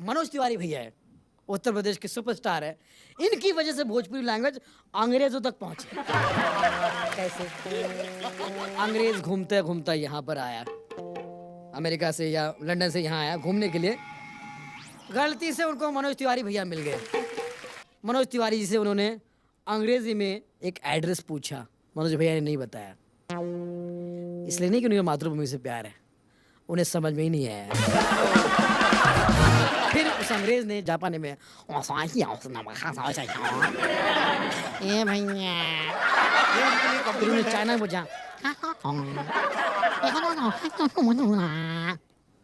मनोज तिवारी भैया है, उत्तर प्रदेश के सुपरस्टार है। इनकी वजह से भोजपुरी लैंग्वेज अंग्रेजों तक पहुंची। कैसे? अंग्रेज घूमते घूमते यहाँ पर आया, अमेरिका से या लंदन से यहाँ आया घूमने के लिए। गलती से उनको मनोज तिवारी भैया मिल गए। मनोज तिवारी जी से उन्होंने अंग्रेजी में एक एड्रेस पूछा, मनोज भैया ने नहीं बताया। इसलिए नहीं कि उन्हें मातृभूमि से प्यार है, उन्हें समझ में ही नहीं आया। फिर उस अंग्रेज ने जापानी में ए भैया, फिर उन्हें चाइना में पूछा,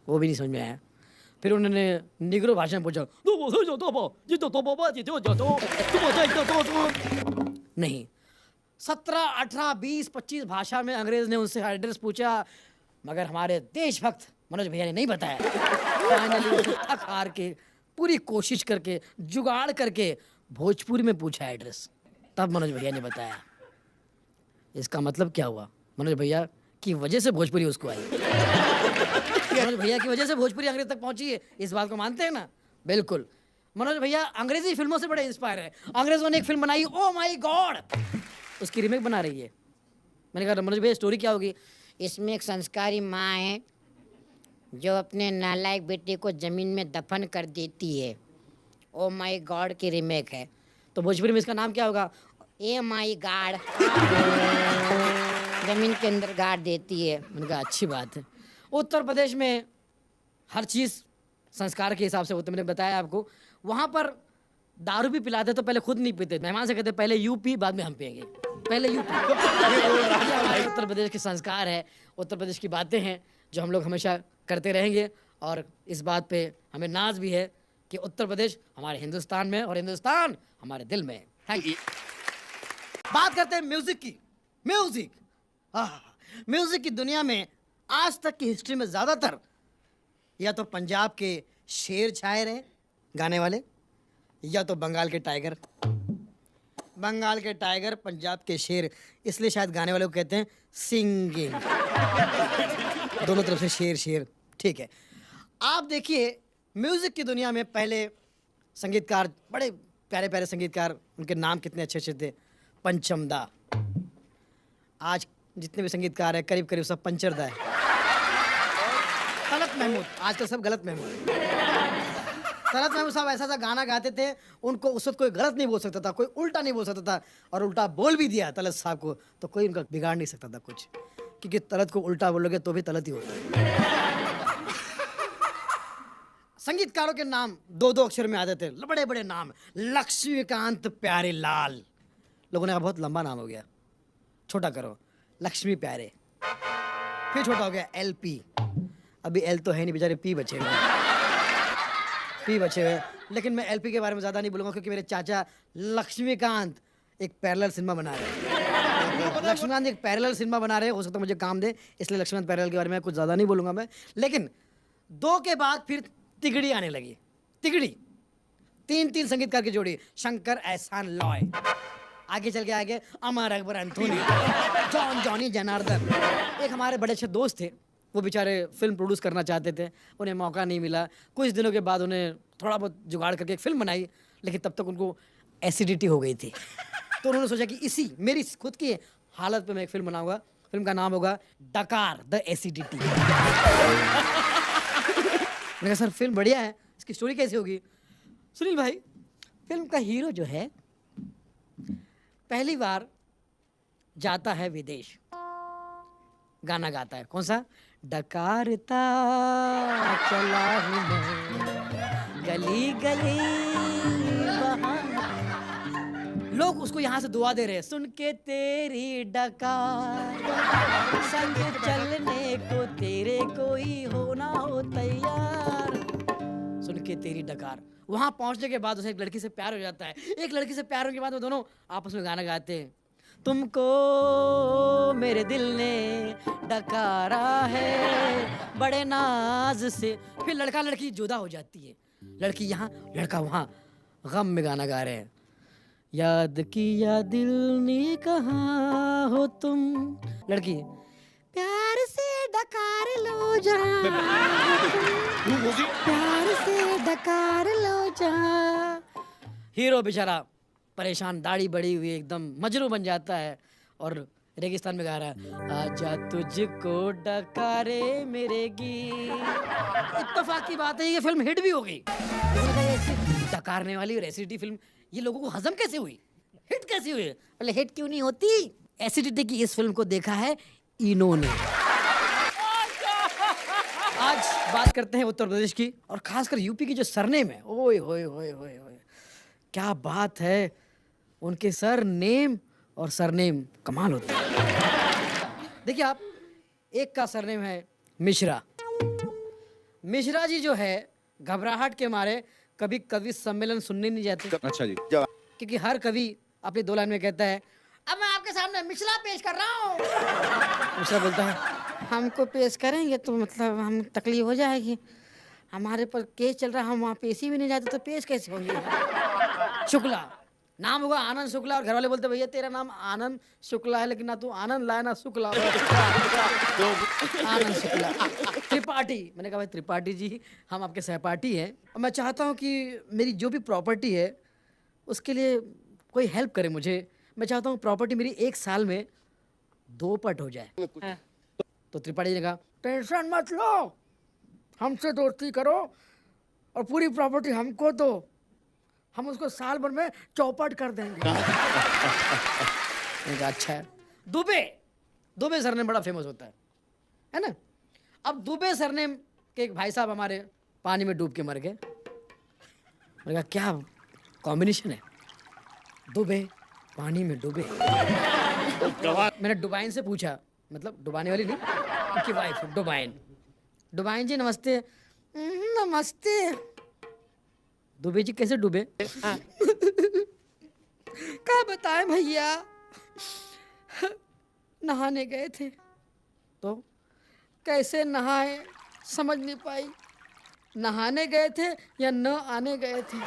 वो भी नहीं समझ में आया। फिर उन्होंने निग्रो भाषा में पूछा, नहीं। 17, 18, 20, 25 भाषा में अंग्रेज ने उनसे एड्रेस पूछा, मगर हमारे देशभक्त मनोज भैया ने नहीं बताया। फाइनली थक हार के, पूरी कोशिश करके, जुगाड़ करके भोजपुरी में पूछा एड्रेस, तब मनोज भैया ने बताया। इसका मतलब क्या हुआ? मनोज भैया की वजह से भोजपुरी उसको आई। मनोज भैया की वजह से भोजपुरी अंग्रेज तक पहुंची है, इस बात को मानते हैं ना? बिल्कुल। मनोज भैया अंग्रेजी फिल्मों से बड़े इंस्पायर है। अंग्रेजों ने एक फिल्म बनाई, ओ माय गॉड, उसकी रीमेक बना रही है। मैंने कहा मनोज भैया स्टोरी क्या होगी? इसमें एक संस्कारी माँ है जो अपने नालायक बेटे को जमीन में दफन कर देती है। ओ माय गॉड की रीमेक है। तो भोजपुरी में इसका नाम क्या होगा? ए माय गॉड, जमीन के अंदर गाड़ देती है। मैंने कहा अच्छी बात है। उत्तर प्रदेश में हर चीज़ संस्कार के हिसाब से होती है। मैंने बताया आपको, वहाँ पर दारू भी पिलाते तो पहले खुद नहीं पीते, मेहमान से कहते पहले यू पी, बाद में हम पिएंगे, पहले यू पी। उत्तर प्रदेश के संस्कार है, उत्तर प्रदेश की बातें हैं जो हम लोग हमेशा करते रहेंगे। और इस बात पे हमें नाज भी है कि उत्तर प्रदेश हमारे हिंदुस्तान में और हिंदुस्तान हमारे दिल में है। Thank you. बात करते हैं म्यूजिक की। म्यूजिक, म्यूजिक की दुनिया में आज तक की हिस्ट्री में ज़्यादातर या तो पंजाब के शेर छाए रहे गाने वाले, या तो बंगाल के टाइगर। बंगाल के टाइगर, पंजाब के शेर, इसलिए शायद गाने वाले को कहते हैं सिंगिंग। दोनों तरफ से शेर शेर, ठीक है। आप देखिए म्यूजिक की दुनिया में पहले संगीतकार, बड़े प्यारे प्यारे संगीतकार, उनके नाम कितने अच्छे अच्छे थे। पंचमदा। आज जितने भी संगीतकार हैं करीब करीब सब पंचरदा है। तलत महमूद, आजकल सब गलत महमूद। तलत महमूद साहब ऐसा गाना गाते थे, उनको उस वक्त कोई गलत नहीं बोल सकता था, कोई उल्टा नहीं बोल सकता था। और उल्टा बोल भी दिया तलत साहब को तो कोई उनका बिगाड़ नहीं सकता था कुछ, क्योंकि तलत को उल्टा बोलोगे तो भी तलत ही होता है। संगीतकारों के नाम दो दो अक्षर में आते थे, बड़े बड़े नाम। लक्ष्मीकांत प्यारे लाल, लोगों ने कहा बहुत लंबा नाम हो गया, छोटा करो, लक्ष्मी प्यारे। फिर छोटा हो गया एलपी, अभी एल तो है नहीं बेचारे, पी बचे हुए, पी बचे हुए। लेकिन मैं एलपी के बारे में ज़्यादा नहीं बोलूँगा, क्योंकि मेरे चाचा लक्ष्मीकांत एक पैरेलल सिनेमा बना रहे हैं। लक्ष्मीकांत एक पैरेलल सिनेमा बना रहे हैं, हो सकता है मुझे काम दे, इसलिए लक्ष्मीकांत पैरेलल के बारे में कुछ ज़्यादा नहीं बोलूँगा मैं। लेकिन दो के बाद फिर तिगड़ी आने लगी। तिगड़ी, तीन तीन संगीतकार की जोड़ी, शंकर एहसान लॉय। आगे चल के आगे Amar Akbar Anthony, John Johnny Janardan. एक हमारे बड़े अच्छे दोस्त थे, वो बेचारे फिल्म प्रोड्यूस करना चाहते थे, उन्हें मौका नहीं मिला। कुछ दिनों के बाद उन्हें थोड़ा बहुत जुगाड़ करके एक फिल्म बनाई, लेकिन तब तक उनको एसिडिटी हो गई थी। तो उन्होंने सोचा कि इसी मेरी खुद की हालत पे मैं एक फिल्म बनाऊंगा। फिल्म का नाम होगा डकार द एसिडिटी। मैंने कहा सर फिल्म बढ़िया है, इसकी स्टोरी कैसी होगी? सुनील भाई, फिल्म का हीरो जो है पहली बार जाता है विदेश, गाना गाता है। कौन सा? डकारता चला हूँ मैं गली गली बहार। लोग उसको यहाँ से दुआ दे रहे हैं, सुन के तेरी डकार, संग चलने को तेरे कोई होना हो तैयार। सुन के तेरी डकार। वहाँ पहुँचने के बाद उसे एक लड़की से प्यार हो जाता है। एक लड़की से प्यार होने के बाद वो दोनों आपस में गाना गाते हैं, तुमको मेरे दिल ने डकारा है बड़े नाज से। फिर लड़का लड़की जुदा हो जाती है, लड़की यहाँ लड़का वहाँ, गम में गाना गा रहे हैं। याद किया दिल ने कहा हो तुम, लड़की प्यार से डकार लो जहाँ, प्यार से डकार जा। हीरो बेचारा परेशान, दाढ़ी बड़ी हुई एकदम मजनू बन जाता है और रेगिस्तान में गा रहा है, आजा तुझको डकारे मेरे गीत। इत्तेफाक की बात है ये फिल्म हिट भी हो गई। लोगों ने कहा, ये ऐसी डकारने वाली और एसिडिटी फिल्म ये लोगों को हजम कैसे हुई, हिट कैसे हुई? बोले हिट क्यों नहीं होती? एसिडिटी की इस फिल्म को देखा है इन्होंने। आज बात करते हैं उत्तर प्रदेश की और खासकर यूपी की जो सरनेम है, ओए होए होए होए होए, क्या बात है। उनके सर नेम और सरनेम कमाल होते हैं। देखिए आप, एक का सरनेम है मिश्रा। मिश्रा जी जो है घबराहट के मारे कभी कवि सम्मेलन सुनने नहीं जाते। अच्छा जी। क्योंकि हर कवि अपनी 2 लाइन में कहता है, अब मैं आपके सामने मिश्रा पेश कर रहा हूँ। मिश्रा बोलता है, हमको पेश करेंगे तो मतलब हम तकलीफ हो जाएगी, हमारे पर केस चल रहा है, हम वहाँ पेशी भी नहीं जाते तो पेश कैसे होंगे। शुक्ला नाम होगा, आनंद शुक्ला, और घर वाले बोलते भैया तेरा नाम आनंद शुक्ला है लेकिन ना तू आनंद लाए ना शुक्ला। आनंद शुक्ला। त्रिपाठी, मैंने कहा भाई त्रिपाठी जी हम आपके सहपाठी हैं और मैं चाहता हूँ कि मेरी जो भी प्रॉपर्टी है उसके लिए कोई हेल्प करे मुझे। मैं चाहता हूँ प्रॉपर्टी मेरी 1 साल में 2 पट हो जाए। तो त्रिपाठी ने कहा, टेंशन मत लो, हमसे दोस्ती करो और पूरी प्रॉपर्टी हमको दो, हम उसको साल भर में चौपट कर देंगे। मैंने कहा अच्छा है। दुबे, दुबे सरनेम बड़ा फेमस होता है ना। अब दुबे सरनेम के एक भाई साहब हमारे पानी में डूब के मर गए। मैंने कहा क्या कॉम्बिनेशन है, दुबे पानी में डूबे। मैंने डुबाइन से पूछा, मतलब डुबाने वाली नहीं, उनकी वाइफ डुबाइन। डुबाइन जी नमस्ते। नमस्ते। दुबे जी कैसे डूबे? क्या बताएं भैया, नहाने गए थे। तो कैसे नहाए समझ नहीं पाई, नहाने गए थे या न आने गए थे।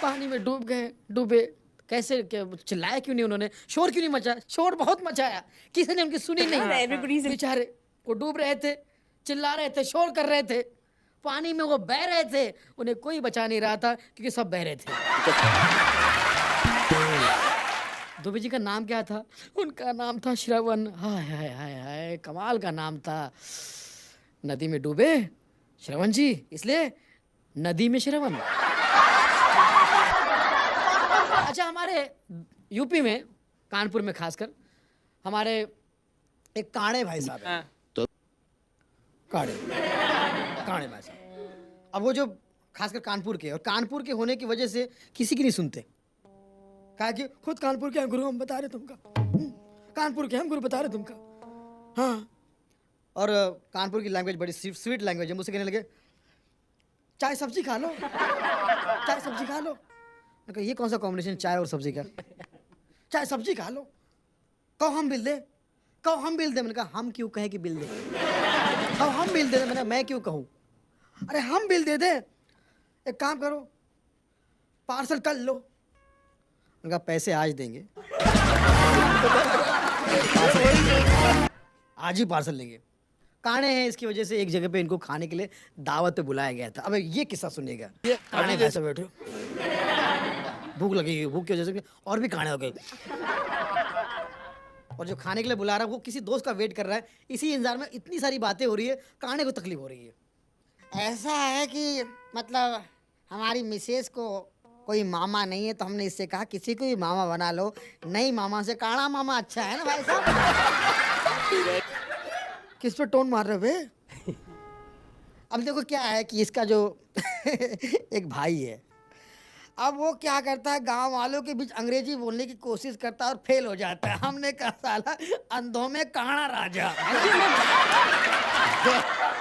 पानी में डूब गए, डूबे कैसे? चिल्लाया क्यों नहीं उन्होंने, शोर क्यों नहीं मचा? शोर बहुत मचाया, किसी ने उनकी सुनी नहीं। बेचारे वो डूब रहे थे, चिल्ला रहे थे, शोर कर रहे थे, पानी में वो बह रहे थे, उन्हें कोई बचा नहीं रहा था क्योंकि सब बह रहे थे। दुबे जी का नाम क्या था? उनका नाम था श्रवण। हाय हाय हाय हाय, कमाल का नाम था। नदी में डूबे श्रवण जी, इसलिए नदी में श्रवण। अच्छा, हमारे यूपी में कानपुर में खासकर हमारे एक काणे भाई साहब हैं। तो काणे भाई साहब, अब वो जो खासकर कानपुर के, और कानपुर के होने की वजह से किसी की नहीं सुनते। कहा कि खुद कानपुर के हैं गुरु, हम बता रहे तुमका, कानपुर के हम गुरु बता रहे तुमका। हाँ, और कानपुर की लैंग्वेज बड़ी स्वीट लैंग्वेज है। मुझसे कहने लगे चाय सब्जी खा लो, चाय सब्जी खा लो। मैं कहा ये कौन सा कॉम्बिनेशन चाय और सब्जी का? चाय सब्जी खा लो, कहो हम बिल दे, कहो हम बिल दे। मैंने कहा हम क्यों कहें कि बिल दे, कहो हम बिल दे दे। मैंने मैं क्यों कहूँ, अरे हम बिल दे दे, एक काम करो पार्सल कर लो। मैंने कहा पैसे आज देंगे, आज ही पार्सल लेंगे। काने हैं, इसकी वजह से एक जगह पे इनको खाने के लिए दावत पे बुलाया गया था। अब ये किस्सा सुनिएगा। काने कैसे बैठे, भूख लगी, भूख की वजह से और भी काने हो गए, और जो खाने के लिए बुला रहा है वो किसी दोस्त का वेट कर रहा है। इसी इंतजार में इतनी सारी बातें हो रही है, काने को तकलीफ हो रही है। ऐसा है कि मतलब हमारी मिसेस को कोई मामा नहीं है, तो हमने इससे कहा किसी को भी मामा बना लो। नहीं मामा से काड़ा मामा अच्छा है ना भाई साहब। किस पे टोन मार रहे हो बे? अब देखो क्या है कि इसका जो एक भाई है, अब वो क्या करता है, गांव वालों के बीच अंग्रेजी बोलने की कोशिश करता है और फेल हो जाता है। हमने कहा साला अंधों में काड़ा राजा।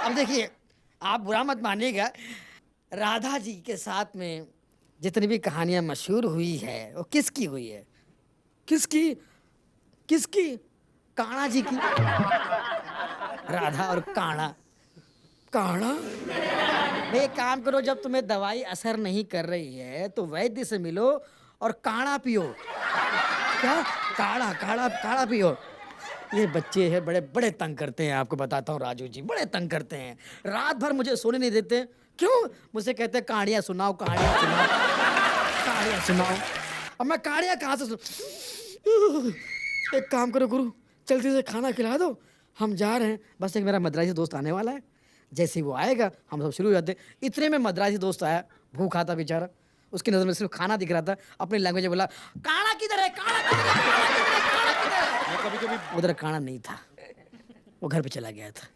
अब देखिए, आप बुरा मत मानिएगा, राधा जी के साथ में जितनी भी कहानियां मशहूर हुई है वो किसकी हुई है? किसकी? किसकी? काड़ा जी की। राधा और काड़ा। काड़ा? भाई एक काम करो, जब तुम्हें दवाई असर नहीं कर रही है तो वैद्य से मिलो और काड़ा पियो। क्या? काड़ा काड़ा काड़ा पियो। ये बच्चे हैं बड़े बड़े तंग करते हैं, आपको बताता हूँ राजू जी, बड़े तंग करते हैं। रात भर मुझे सोने नहीं देते, क्यों? मुझसे कहते हैं कहानियां सुनाओ, कहानियां सुनाओ, कहानियां सुनाओ। अब मैं कहानियां कहाँ से सुन? एक काम करो गुरु, जल्दी से खाना खिला दो, हम जा रहे हैं। बस एक मेरा मद्रासी दोस्त आने वाला है, जैसे ही वो आएगा हम सब शुरू हो जाते। इतने में मद्रासी दोस्त आया, भूखा था बेचारा, उसकी नज़र में सिर्फ खाना दिख रहा था। अपनी लैंग्वेज में बोला, काढ़ा किधर है, काढ़ा किधर है, काढ़ा किधर है, काढ़ा किधर है? कभी-कभी उधर काढ़ा नहीं था, वो घर पे चला गया था।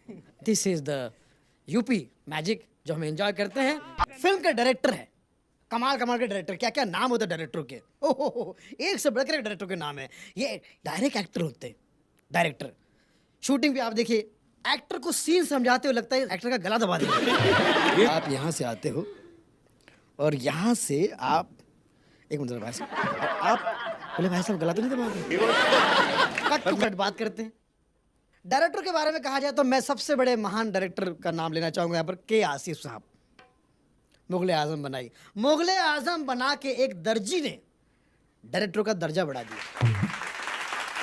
This is the UP magic जो हम एंजॉय करते हैं। फिल्म के डायरेक्टर है, कमाल कमाल के डायरेक्टर, क्या क्या नाम होते हैं डायरेक्टरों के, ओहो, एक से बढ़कर एक डायरेक्टर के नाम है। ये डायरेक्ट एक्टर होते हैं डायरेक्टर। शूटिंग भी आप देखिए, एक्टर को सीन समझाते हुए लगता है एक्टर का गला दबा देंगे। आप यहाँ से आते हो और यहाँ से आप, एक मिनट भाई साहब, आप बोले भाई साहब गला तो नहीं दबाते? कट टू कट बात करते हैं। डायरेक्टर के बारे में कहा जाए तो मैं सबसे बड़े महान डायरेक्टर का नाम लेना चाहूँगा यहाँ पर, के आसिफ साहब। मुगले आजम बनाई, मुगले आजम बना के एक दर्जी ने डायरेक्टर का दर्जा बढ़ा दिया।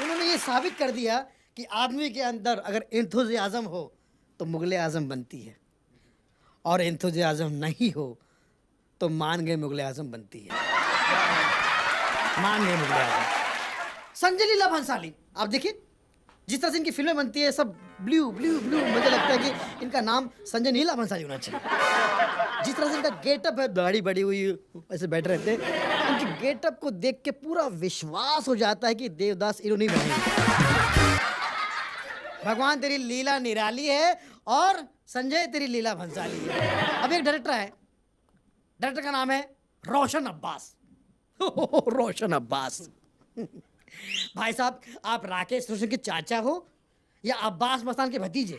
उन्होंने ये साबित कर दिया कि आदमी के अंदर अगर एंथुजियाज्म हो तो मुगले आजम बनती है, और एंथुजियाज्म नहीं हो तो मान गए मुगले आजम बनती है। मान गए मुगले आजम। संजय लीला भंसाली आप देखिए, जिस तरह से इनकी फिल्में बनती है सब ब्लू ब्लू ब्लू, मुझे लगता है कि इनका नाम संजय लीला भंसाली होना चाहिए। जिस तरह से इनका गेटअप है, दाढ़ी बड़ी हुई ऐसे बैठे रहते हैं, इनके गेटअप को देख के पूरा विश्वास हो जाता है कि देवदास इन्होंने बने। भगवान तेरी लीला निराली है और संजय तेरी लीला भंसाली है। अब एक डायरेक्टर है, डायरेक्टर का नाम है रोशन अब्बास। रोशन अब्बास भाई साहब, आप राकेश रोशन के चाचा हो या अब्बास मस्तान के भतीजे?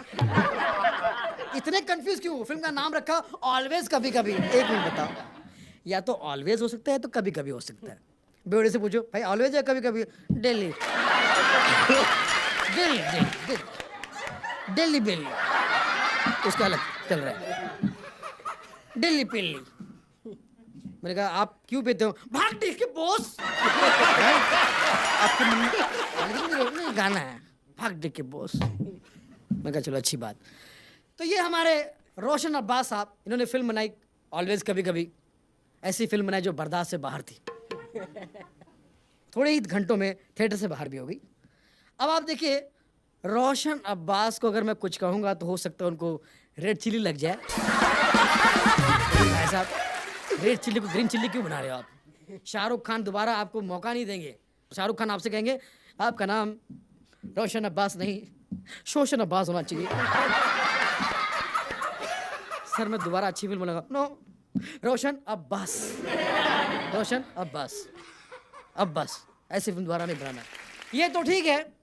इतने कंफ्यूज क्यों? फिल्म का नाम रखा ऑलवेज कभी कभी। एक मिनट बताओ, या तो ऑलवेज हो सकता है तो कभी कभी हो सकता है। बेवड़े से पूछो भाई ऑलवेज है कभी कभी? दिल्ली दिल्ली दिल्ली दिल्ली बिल्ली, उसका अलग चल रहा है, दिल्ली पिल्ली। मैंने कहा आप क्यों पीते हो? भाग दिल के बॉस। आपके मन में गाना है भाग दिल के बॉस। मैं कहा चलो अच्छी बात। तो ये हमारे रोशन अब्बास साहब, इन्होंने फिल्म बनाई ऑलवेज कभी कभी। ऐसी फिल्म बनाई जो बर्दाश्त से बाहर थी, थोड़े ही घंटों में थिएटर से बाहर भी हो गई। अब आप देखिए, रोशन अब्बास को अगर मैं कुछ कहूँगा तो हो सकता है उनको रेड चिल्ली लग जाए। भाई साहब, रेड चिल्ली को ग्रीन चिल्ली क्यों बना रहे हो आप? शाहरुख खान दोबारा आपको मौका नहीं देंगे। शाहरुख खान आपसे कहेंगे आपका नाम रोशन अब्बास नहीं शोशन अब्बास होना चाहिए। सर मैं दोबारा अच्छी फिल्म बनाऊंगा। नो, रोशन अब्बास, रोशन अब्बास, अब्बास, ऐसी फिल्म दोबारा नहीं बनाना। ये तो ठीक है,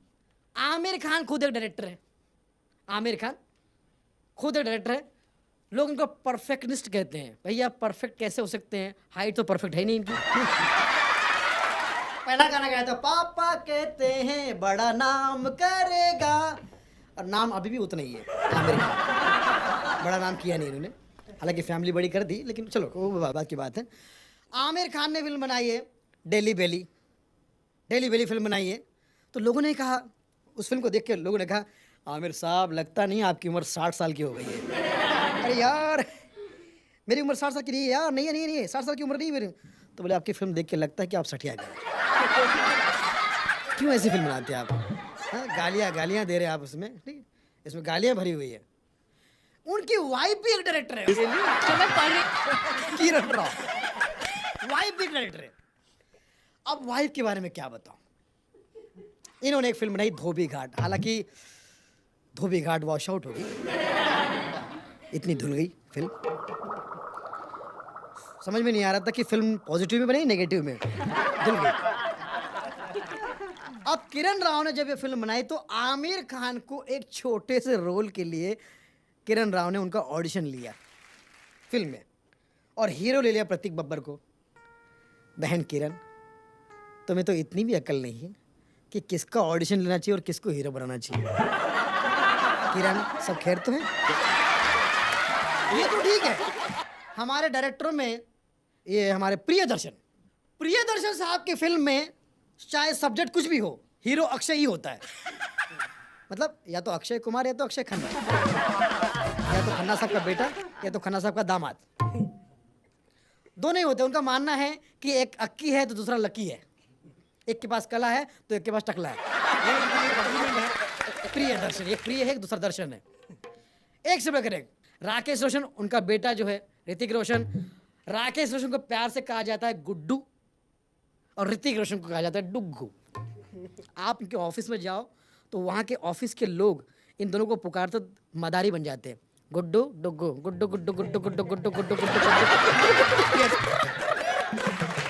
आमिर खान खुद एक डायरेक्टर है। आमिर खान खुद एक डायरेक्टर है। लोग इनको परफेक्टनिस्ट कहते हैं। भैया परफेक्ट कैसे हो सकते हैं? हाइट तो परफेक्ट है नहीं इनकी। पहला गाना गाया था, पापा कहते हैं बड़ा नाम करेगा, और नाम अभी भी उतना ही है। आमिर खान बड़ा नाम किया नहीं इन्होंने, हालांकि फैमिली बड़ी कर दी, लेकिन चलो वो बात की बात है। आमिर खान ने फिल्म बनाई है डेली बेली, डेली बेली फिल्म बनाई है। तो लोगों ने कहा, उस फिल्म को देख के लोगों ने कहा, आमिर साहब लगता नहीं आपकी उम्र 60 साल की हो गई है। अरे यार मेरी उम्र 60 साल की नहीं है यार, नहीं है, नहीं है, 60 साल की उम्र नहीं है मेरी। तो बोले आपकी फिल्म देख के लगता है कि आप सठिया गए। क्यों ऐसी फिल्म बनाते हैं आप? हाँ, गालियाँ दे रहे हैं आप उसमें, ठीक, इसमें गालियाँ भरी हुई है। उनकी वाइफ भी एक डायरेक्टर है, किरण राव, वाइफ भी एक डायरेक्टर है। अब वाइफ के बारे में क्या बताऊं? इन्होंने एक फिल्म बनाई धोबी घाट, हालांकि धोबी घाट वॉश आउट हो गई, इतनी धुल गई फिल्म, समझ में नहीं आ रहा था कि फिल्म पॉजिटिव में बनी नेगेटिव में, धुल गई। अब किरण राव ने जब ये फिल्म बनाई तो आमिर खान को एक छोटे से रोल के लिए किरण राव ने उनका ऑडिशन लिया फिल्म में, और हीरो ले लिया प्रतीक बब्बर को। बहन किरण, तुम्हें तो इतनी भी अकल नहीं है कि किसका ऑडिशन लेना चाहिए और किसको हीरो बनाना चाहिए। किरण, सब खैर तो है? ये तो ठीक है। हमारे डायरेक्टरों में ये हमारे प्रियदर्शन साहब की फिल्म में चाहे सब्जेक्ट कुछ भी हो, हीरो अक्षय ही होता है। मतलब या तो अक्षय कुमार या तो अक्षय खन्ना, या या तो खन्ना साहब का बेटा या तो खन्ना साहब का दामाद। दो नहीं होते, उनका मानना है कि एक अक्की है तो दूसरा लकी है, एक के पास कला है तो एक के पास टकला है। प्रिय दर्शन, एक प्रिय है एक दूसरा दर्शन है। एक से बढ़कर एक। राकेश रोशन उनका बेटा जो है ऋतिक रोशन, राकेश रोशन को प्यार से कहा जाता है गुड्डू और ऋतिक रोशन को कहा जाता है डुग्गू। आप इनके ऑफिस में जाओ तो वहाँ के ऑफिस के लोग इन दोनों को पुकारते मदारी बन जाते हैं, गुड्डू डुग्गू, गुड्डू गुड्डू गुड्डू गुड्डू गुड्डू गुड्डू गुड्डू गुड्डू।